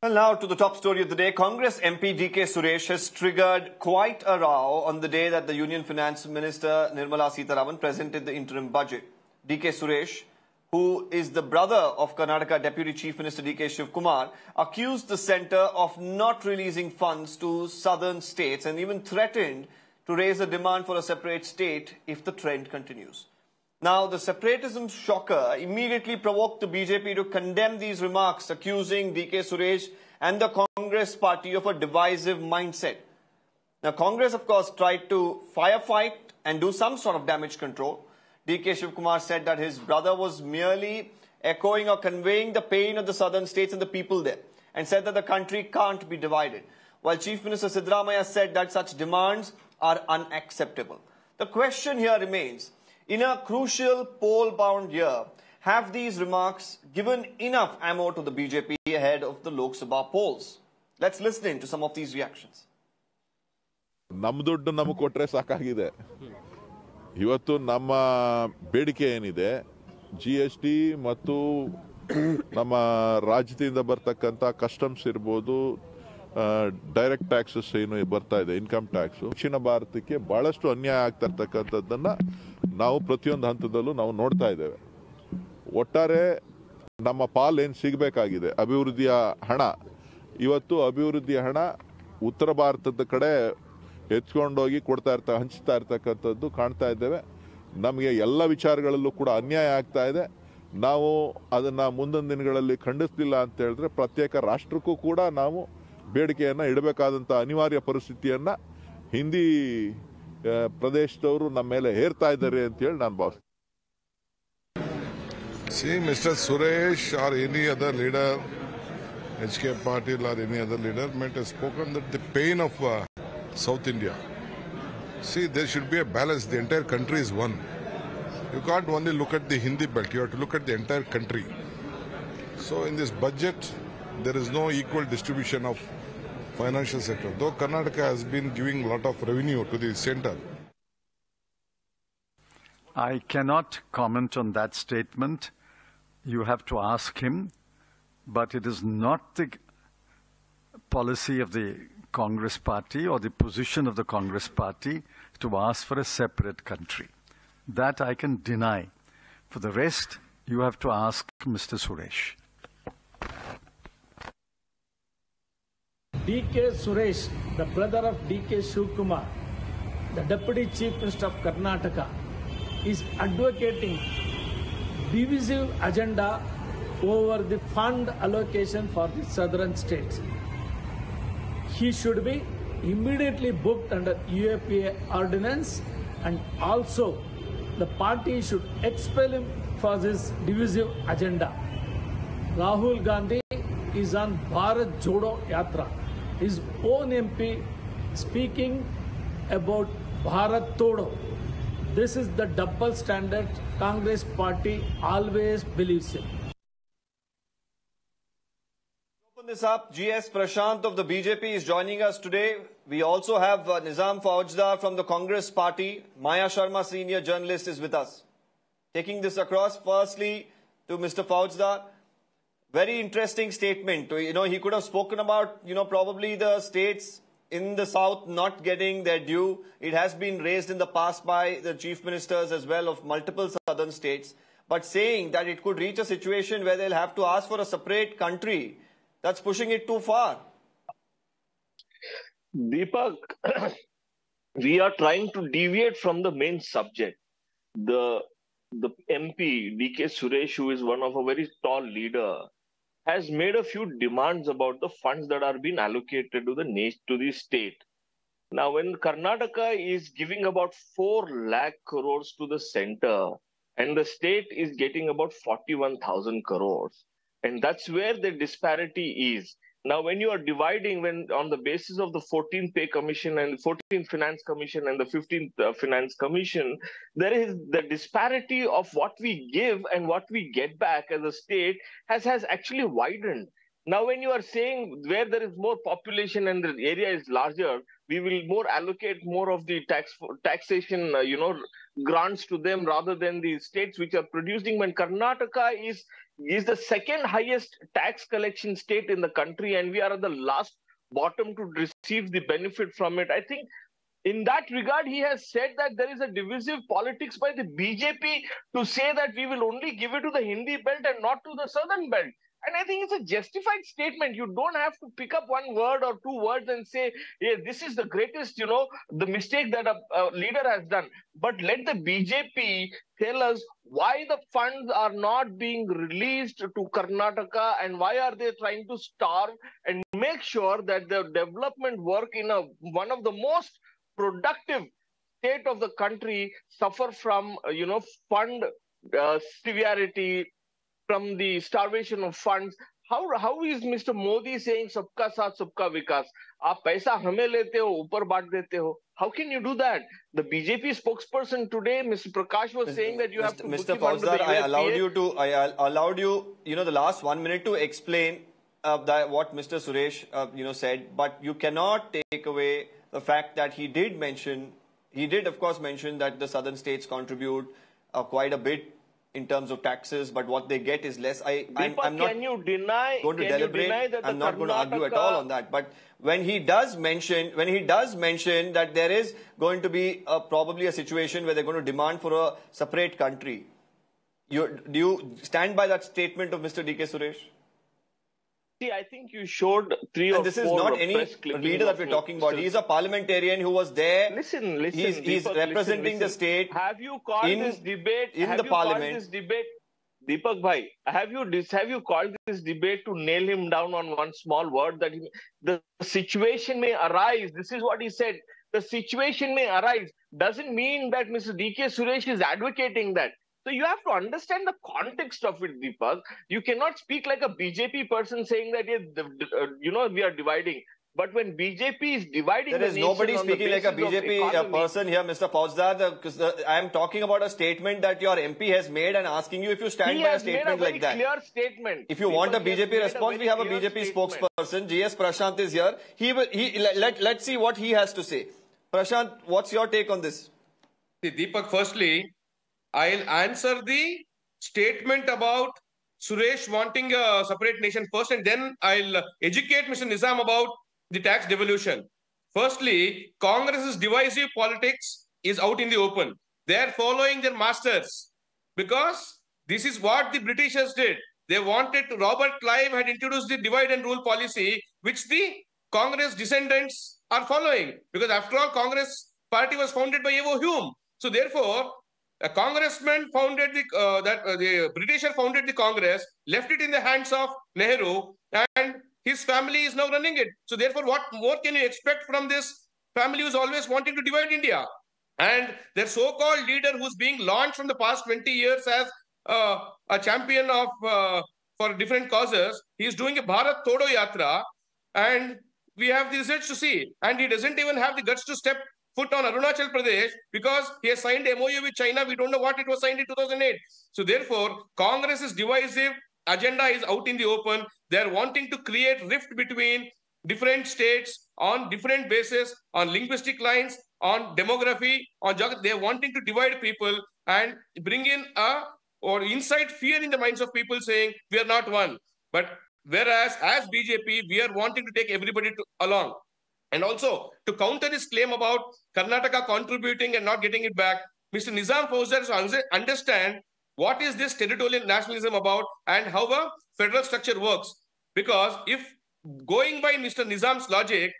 Well, now to the top story of the day. Congress MP DK Suresh has triggered quite a row on the day that the Union Finance Minister Nirmala Siddaramaiah presented the interim budget. DK Suresh, who is the brother of Karnataka Deputy Chief Minister DK Shivakumar, accused the centre of not releasing funds to southern states and even threatened to raise a demand for a separate state if the trend continues. Now, the separatism shocker immediately provoked the BJP to condemn these remarks, accusing DK Suresh and the Congress party of a divisive mindset. Now, Congress, of course, tried to firefight and do some sort of damage control. DK Shivakumar said that his brother was merely echoing or conveying the pain of the southern states and the people there, and said that the country can't be divided, while Chief Minister Siddaramaiah said that such demands are unacceptable. The question here remains, in a crucial poll-bound year, have these remarks given enough ammo to the BJP ahead of the Lok Sabha polls? Let's listen in to some of these reactions. ನಮ್ಮ ದುಡ್ಡು ನಮಗೆ ಕೊಟ್ಟರೆ ಸಾಕಾಗಿದೆ. ಇವತ್ತು ನಮ್ಮ ಬೇಡಿಕೆ ಏನಿದೆ, GST ಮತ್ತು ನಮ್ಮ ರಾಜ್ಯದಿಂದ ಬರ್ತಕ್ಕಂಥ ಕಸ್ಟಮ್ಸ್ ಇರ್ಬೋದು, ಡೈರೆಕ್ಟ್ ಟ್ಯಾಕ್ಸಸ್ ಏನು ಬರ್ತಾ ಇದೆ, ಇನ್ಕಮ್ ಟ್ಯಾಕ್ಸ್, ದಕ್ಷಿಣ ಭಾರತಕ್ಕೆ ಬಹಳಷ್ಟು ಅನ್ಯಾಯ ಆಗ್ತಾ ಇರ್ತಕ್ಕಂಥದ್ದನ್ನ ನಾವು ಪ್ರತಿಯೊಂದು ಹಂತದಲ್ಲೂ ನಾವು ನೋಡ್ತಾ ಇದ್ದೇವೆ. ಒಟ್ಟಾರೆ ನಮ್ಮ ಪಾಲ್ ಏನು ಸಿಗಬೇಕಾಗಿದೆ ಅಭಿವೃದ್ಧಿಯ ಹಣ, ಇವತ್ತು ಅಭಿವೃದ್ಧಿಯ ಹಣ ಉತ್ತರ ಭಾರತದ ಕಡೆ ಎತ್ಕೊಂಡೋಗಿ ಹಂಚ್ತಾ ಇರ್ತಕ್ಕಂಥದ್ದು ಕಾಣ್ತಾ ಇದ್ದೇವೆ. ನಮಗೆ ಎಲ್ಲ ವಿಚಾರಗಳಲ್ಲೂ ಕೂಡ ಅನ್ಯಾಯ ಆಗ್ತಾ ಇದೆ. ನಾವು ಅದನ್ನ ಮುಂದಿನ ದಿನಗಳಲ್ಲಿ ಖಂಡಿಸಲಿಲ್ಲ ಅಂತ ಹೇಳಿದ್ರೆ ಪ್ರತ್ಯೇಕ ರಾಷ್ಟ್ರಕ್ಕೂ ಕೂಡ ನಾವು ಬೇಡಿಕೆಯನ್ನ ಇಡಬೇಕಾದಂತ ಅನಿವಾರ್ಯ ಪರಿಸ್ಥಿತಿಯನ್ನ ಹಿಂದಿ ಪ್ರದೇಶದವರು ನಮ್ಮ ಮೇಲೆ ಹೇರ್ತಾ ಇದ್ದಾರೆ ಅಂತ ಹೇಳಿ ನಾನು ಭಾವಿಸ್ತೀನಿ. See, Mr. Suresh or any other leader, HK Patil or any other leader might have spoken that the pain of South India. See, there should be a balance. The entire country is one. You can't only look at the Hindi belt. You have to look at the entire country. So in this budget, there is no equal distribution of financial sector. Though Karnataka has been giving a lot of revenue to the center. I cannot comment on that statement. You have to ask him. But it is not the policy of the Congress party or the position of the Congress party to ask for a separate country. That I can deny. For the rest, you have to ask Mr. Suresh. DK Suresh, the brother of DK Shivakumar, the Deputy Chief Minister of Karnataka, is advocating divisive agenda over the fund allocation for the southern states. He should be immediately booked under UAPA ordinance, and also the party should expel him for this divisive agenda. Rahul Gandhi is on Bharat Jodo Yatra. His own MP speaking about Bharat Todo. This is the double standard Congress party always believes in. Open this up. GS Prashant of the BJP is joining us today. We also have Nizam Foujdar from the Congress party. Maya Sharma, senior journalist, is with us. Taking this across, firstly to Mr. Foujdar. Very interesting statement. He could have spoken about, probably the states in the south not getting their due. It has been raised in the past by the chief ministers as well of multiple southern states. But saying that it could reach a situation where they'll have to ask for a separate country, that's pushing it too far. Deepak, we are trying to deviate from the main subject. The MP, DK Suresh, who is one of a very tall leader, has made a few demands about the funds that are being allocated to the state. Now, when Karnataka is giving about 4 lakh crores to the center, and the state is getting about 41,000 crores, and that's where the disparity is. Now, when you are dividing on the basis of the 14th Pay Commission and 14th Finance Commission and the 15th Finance Commission, there is the disparity of what we give and what we get back as a state has actually widened. Now, when you are saying where there is more population and the area is larger, we will allocate more of the taxation, grants to them rather than the states which are producing. When Karnataka is is the second highest tax collection state in the country, and we are at the last bottom to receive the benefit from it. I think in that regard, he has said that there is a divisive politics by the BJP to say that we will only give it to the Hindi belt and not to the southern belt. And I think it's a justified statement. You don't have to pick up one word or two words and say, yeah, this is the greatest, the mistake that a leader has done. But let the BJP tell us why the funds are not being released to Karnataka and why are they trying to starve and make sure that the development work in one of the most productive state of the country suffer from, fund severity, from the starvation of funds. How is Mr. Modi saying sabka saath sabka vikas? Aap paisa hame lete ho, upar baant dete ho. How can you do that? The BJP spokesperson today, Mr. Prakash, was saying that you have to. Mr. Foujdar, I allowed you, the last 1 minute to explain what Mr. Suresh, said, but you cannot take away the fact that he did of course mention that the southern states contribute quite a bit in terms of taxes, but what they get is less. I'm not going to deliberate. I'm not going to argue at all on that. But when he does mention that there is going to be probably a situation where they're going to demand for a separate country, do you stand by that statement of Mr. DK Suresh? See, I think you showed three or four. This is not any leader that we're talking about. He's a parliamentarian who was there. Listen. He's representing the state. Have you called this debate in the parliament? Deepak bhai, have you called this debate to nail him down on one small word that the situation may arise? This is what he said. The situation may arise doesn't mean that Mr. DK Suresh is advocating that. So you have to understand the context of it, Deepak. You cannot speak like a BJP person saying that, we are dividing. But when BJP is dividing there is nobody speaking like a BJP person here, Mr. Foujdar. I am talking about a statement that your MP has made and asking you if you stand by a statement like that. Clear statement. If you want a BJP response, we have a BJP spokesperson. GS Prashant is here. Let's see what he has to say. Prashant, what's your take on this? See, Deepak, firstly, I'll answer the statement about Suresh wanting a separate nation first, and then I'll educate Mr. Nizam about the tax devolution. Firstly, Congress's divisive politics is out in the open. They're following their masters because this is what the Britishers did. They wanted to, Robert Clive had introduced the divide and rule policy, which the Congress descendants are following. Because after all, Congress party was founded by Evo Hume. So therefore, a congressman founded the Britisher founded the Congress, left it in the hands of Nehru, and his family is now running it. So therefore, what more can you expect from this family who's always wanting to divide India? And their so-called leader who's being launched from the past 20 years as a champion of for different causes, he's doing a Bharat Todo Yatra, and we have the results to see. And he doesn't even have the guts to step foot on Arunachal Pradesh because he has signed MOU with China. We don't know what it was signed in 2008. So therefore, Congress's divisive agenda is out in the open. They're wanting to create rift between different states on different bases, on linguistic lines, on demography, on geography. They're wanting to divide people and bring in or incite fear in the minds of people saying, we are not one. But whereas as BJP, we are wanting to take everybody along. And also, to counter this claim about Karnataka contributing and not getting it back, Mr. Nizam Foujdar should understand what is this territorial nationalism about and how a federal structure works. Because if going by Mr. Nizam's logic,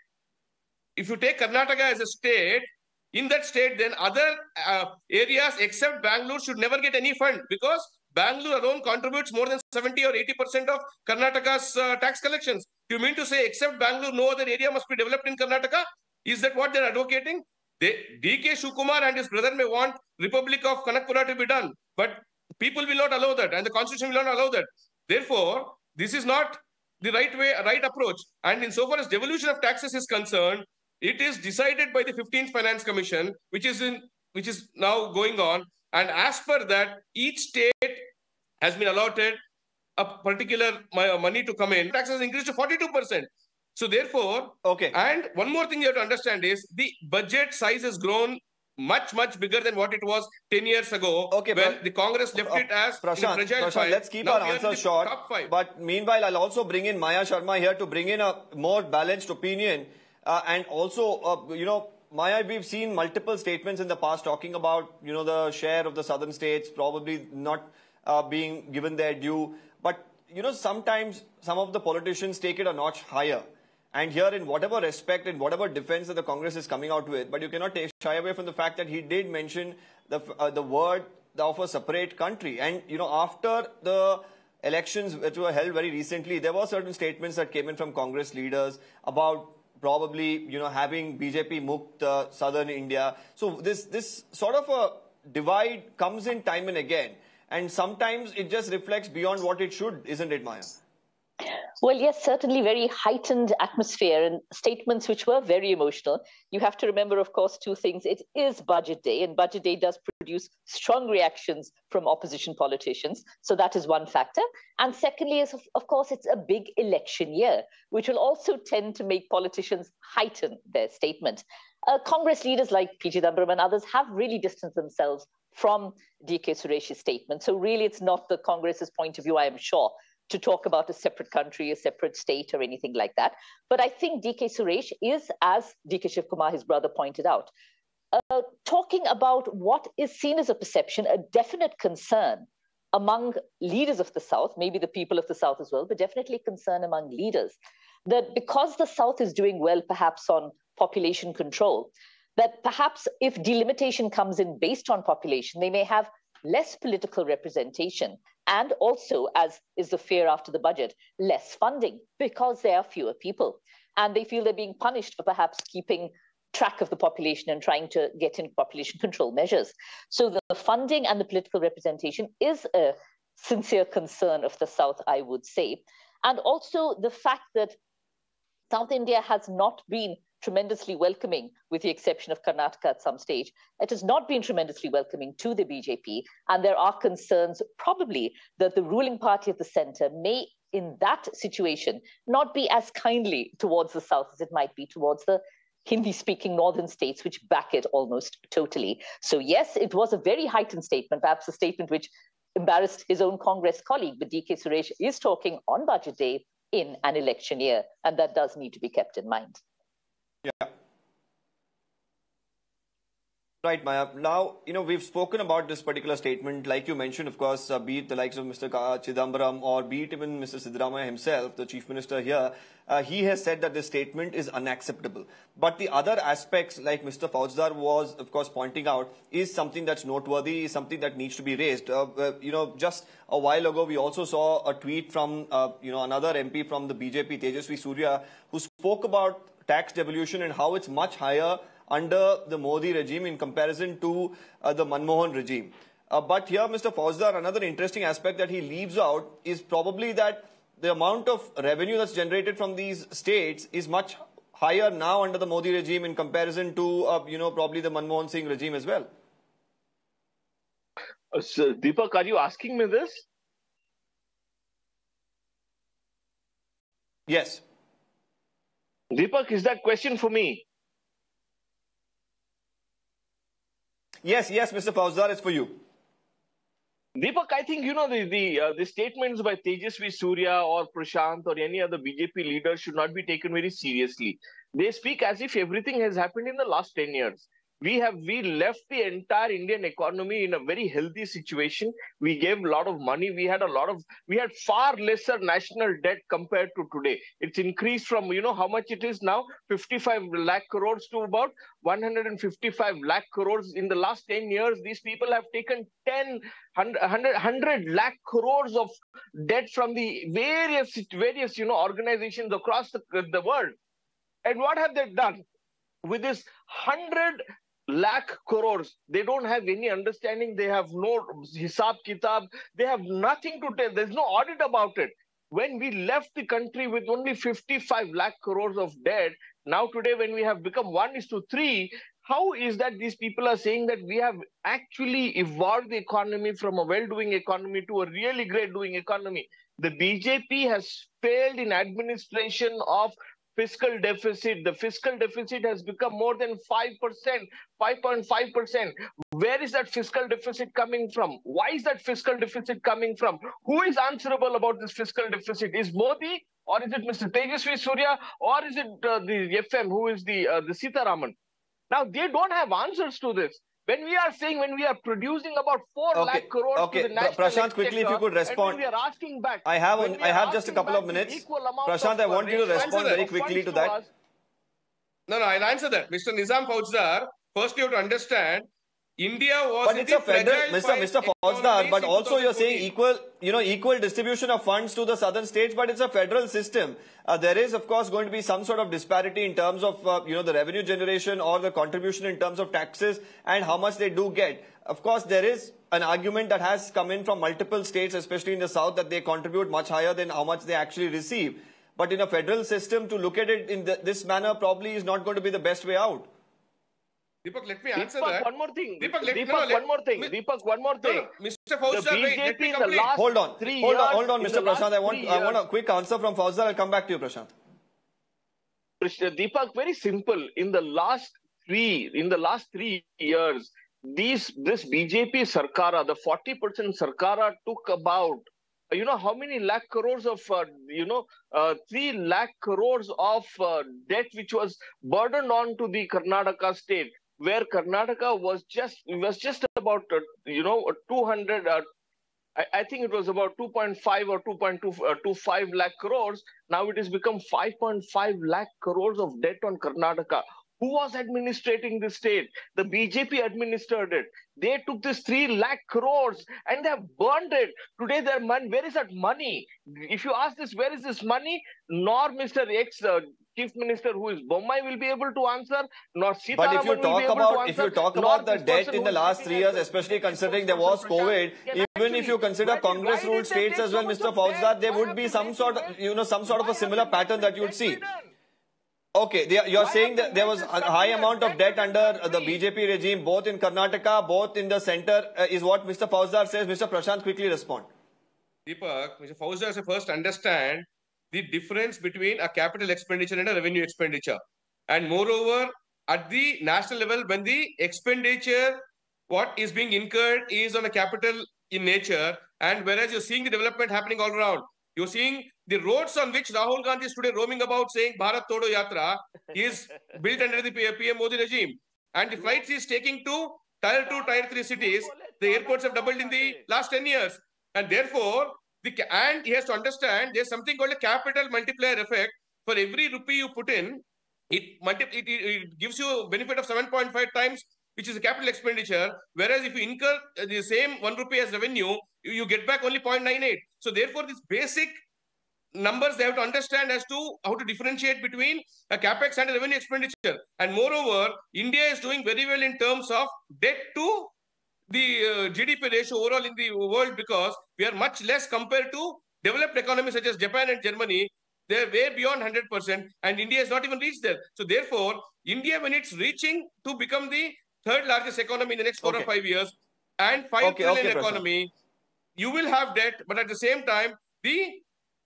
if you take Karnataka as a state, in that state, then other areas except Bangalore should never get any fund because Bangalore alone contributes more than 70 or 80% of Karnataka's tax collections. Do you mean to say except Bangalore, no other area must be developed in Karnataka? Is that what they're advocating? DK Shivakumar and his brother may want Republic of Kanakpura to be done, but people will not allow that and the constitution will not allow that. Therefore, this is not the right approach. And insofar as devolution of taxes is concerned, it is decided by the 15th Finance Commission, which is now going on. And as per that, each state has been allotted a particular money to come in. Taxes increased to 42%. So therefore, okay. And one more thing you have to understand is the budget size has grown much, much bigger than what it was 10 years ago, Okay, when the Congress left it as in a fragile Prashant, five. let's keep Now our we are in answers the short. top five. But meanwhile, I'll also bring in Maya Sharma here to bring in a more balanced opinion. And also, Maya, we've seen multiple statements in the past talking about, the share of the southern states probably not being given their due. But, sometimes some of the politicians take it a notch higher. And here, in whatever respect, in whatever defense that the Congress is coming out with, but you cannot shy away from the fact that he did mention the word of a separate country. And, after the elections which were held very recently, there were certain statements that came in from Congress leaders about probably, having BJP Mukt southern India. So this sort of a divide comes in time and again. And sometimes it just reflects beyond what it should, isn't it, Maya? Well, yes, certainly very heightened atmosphere and statements which were very emotional. You have to remember, of course, two things. It is budget day, and budget day does produce strong reactions from opposition politicians. So that is one factor. And secondly, is of course, it's a big election year, which will also tend to make politicians heighten their statement. Congress leaders like P. Siddaramaiah and others have really distanced themselves from DK Suresh's statement. So really, it's not the Congress's point of view, I am sure, to talk about a separate country, a separate state, or anything like that. But I think DK Suresh is, as DK Shivakumar, his brother, pointed out, talking about what is seen as a perception, a definite concern among leaders of the South, maybe the people of the South as well, but definitely concern among leaders, that because the South is doing well, perhaps on population control, that perhaps if delimitation comes in based on population, they may have less political representation, and also, as is the fear after the budget, less funding because there are fewer people. And they feel they're being punished for perhaps keeping track of the population and trying to get in population control measures. So the funding and the political representation is a sincere concern of the South, I would say. And also the fact that South India has not been tremendously welcoming, with the exception of Karnataka at some stage. It has not been tremendously welcoming to the BJP, and there are concerns probably that the ruling party of the center may, in that situation, not be as kindly towards the South as it might be towards the Hindi-speaking northern states, which back it almost totally. So yes, it was a very heightened statement, perhaps a statement which embarrassed his own Congress colleague, but DK Suresh is talking on budget day in an election year, and that does need to be kept in mind. Yeah. Right, Maya. Now, we've spoken about this particular statement. Like you mentioned, of course, be it the likes of Mr. Chidambaram or be it even Mr. Siddaramaiah himself, the Chief Minister here, he has said that this statement is unacceptable. But the other aspects, like Mr. Foujdar was, of course, pointing out, is something that's noteworthy, is something that needs to be raised. Just a while ago, we also saw a tweet from, another MP from the BJP, Tejasvi Surya, who spoke about tax devolution and how it's much higher under the Modi regime in comparison to the Manmohan regime. But here, Mr. Foujdar, another interesting aspect that he leaves out is probably that the amount of revenue that's generated from these states is much higher now under the Modi regime in comparison to, probably the Manmohan Singh regime as well. So, Deepak, are you asking me this? Yes. Deepak, is that question for me? Yes, Mr. Foujdar, it's for you. Deepak, I think, the statements by Tejasvi Surya or Prashant or any other BJP leader should not be taken very seriously. They speak as if everything has happened in the last 10 years. We left the entire Indian economy in a very healthy situation. We gave a lot of money. We had far lesser national debt compared to today. It's increased from, how much it is now? 55 lakh crores to about 155 lakh crores. In the last 10 years, these people have taken 100 lakh crores of debt from the various organizations across the world. And what have they done? With this 100 lakh crores, they don't have any understanding. They have no hisab kitab. They have nothing to tell. There's no audit about it. When we left the country with only 55 lakh crores of debt, now today when we have become 1:3, how is that these people are saying that we have actually evolved the economy from a well-doing economy to a really great doing economy? The BJP has failed in administration of fiscal deficit. The fiscal deficit has become more than 5%, 5.5%. Where is that fiscal deficit coming from? Why is that fiscal deficit coming from? Who is answerable about this fiscal deficit? Is Modi, or is it Mr. Tejasvi Surya, or is it the FM, who is the Siddaramaiah? Now, they don't have answers to this. When we are saying, when we are producing about 4 lakh crores to the national Prashant, quickly, if you could respond. And when we are asking back, I have just a couple of minutes. Prashant, I want you to respond very quickly to that. No, I'll answer that. Mr. Nizam Foujdar, first you have to understand, India was... But it's a federal, Mr. Foujdar, but also you're saying equal distribution of funds to the southern states, but it's a federal system. There is, of course, going to be some sort of disparity in terms of, the revenue generation or the contribution in terms of taxes and how much they do get. Of course, there is an argument that has come in from multiple states, especially in the south, that they contribute much higher than how much they actually receive. But in a federal system, to look at it in this manner probably is not going to be the best way out. Deepak, let me answer that. One more thing. Deepak, one more thing. Deepak, one more thing. Mr. Foujdar, let me complete. Hold on, Mr. Prashant. I want a quick answer from Foujdar. I'll come back to you, Prashant. Deepak, very simple. In the last 3 years, this BJP Sarkara, the 40% Sarkara took about, how many lakh crores of, 3 lakh crores of debt which was burdened on to the Karnataka state, where Karnataka was just about, 200, I think it was about 2.5 or 2.25 lakh crores. Now it has become 5.5 lakh crores of debt on Karnataka. Who was administrating the state? The BJP administered it. They took this 3 lakh crores and they have burned it. Today, their money, where is that money? If you ask this, where is this money? Nor Mr. Chief Minister, who is Bommai, will be able to answer, nor Siddaramaiah But if you talk about the debt in the last 3 years, answer, especially considering there was COVID, even if you consider Congress-ruled states as well, Mr. Foujdar, there would be some sort of a similar pattern that you would see. Okay, you're saying that there was a high amount of debt under the BJP regime, both in Karnataka, both in the centre, is what Mr. Foujdar says. Mr. Prashant, quickly respond. Deepak, Mr. Foujdar says first understand the difference between a capital expenditure and a revenue expenditure. And moreover, at the national level, when the expenditure, what is being incurred is on a capital in nature, and whereas you're seeing the development happening all around, you're seeing the roads on which Rahul Gandhi is today roaming about saying Bharat Todo Yatra is built under the PM Modi regime. And the flights he's taking to Tier 2, Tier 3 cities, the airports have doubled in the last 10 years. And therefore, and he has to understand there's something called a capital multiplier effect. For every rupee you put in, it gives you a benefit of 7.5 times, which is a capital expenditure. Whereas if you incur the same 1 rupee as revenue, you get back only 0.98. So therefore, these basic numbers they have to understand as to how to differentiate between a capex and a revenue expenditure. And moreover, India is doing very well in terms of debt to the GDP ratio overall in the world, because we are much less compared to developed economies such as Japan and Germany. They are way beyond 100%, and India has not even reached there. So therefore, India, when it's reaching to become the 3rd largest economy in the next 4 or 5 years, and 5 trillion economy, you will have debt, but at the same time, the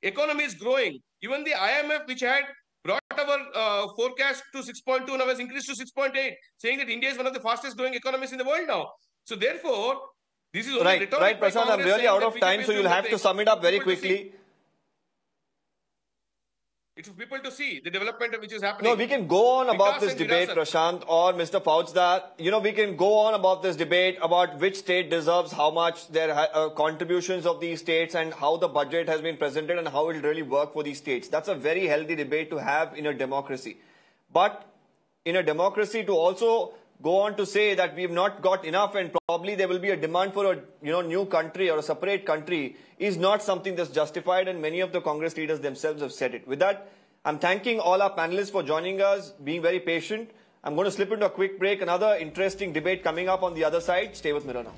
economy is growing. Even the IMF, which had brought our forecast to 6.2, now has increased to 6.8, saying that India is one of the fastest growing economies in the world now. So therefore, this is only right, Prashant, I'm really out of time, so you'll have to sum it up very quickly. It's for people to see the development which is happening. No, we can go on about this debate, Prashant, or Mr. Foujdar. We can go on about this debate about which state deserves how much, their contributions of these states, and how the budget has been presented and how it will really work for these states. That's a very healthy debate to have in a democracy. But in a democracy, to also go on to say that we've not got enough and probably there will be a demand for a new country or a separate country is not something that's justified, and many of the Congress leaders themselves have said it. With that, I'm thanking all our panelists for joining us, being very patient. I'm going to slip into a quick break. Another interesting debate coming up on the other side. Stay with Mirror now.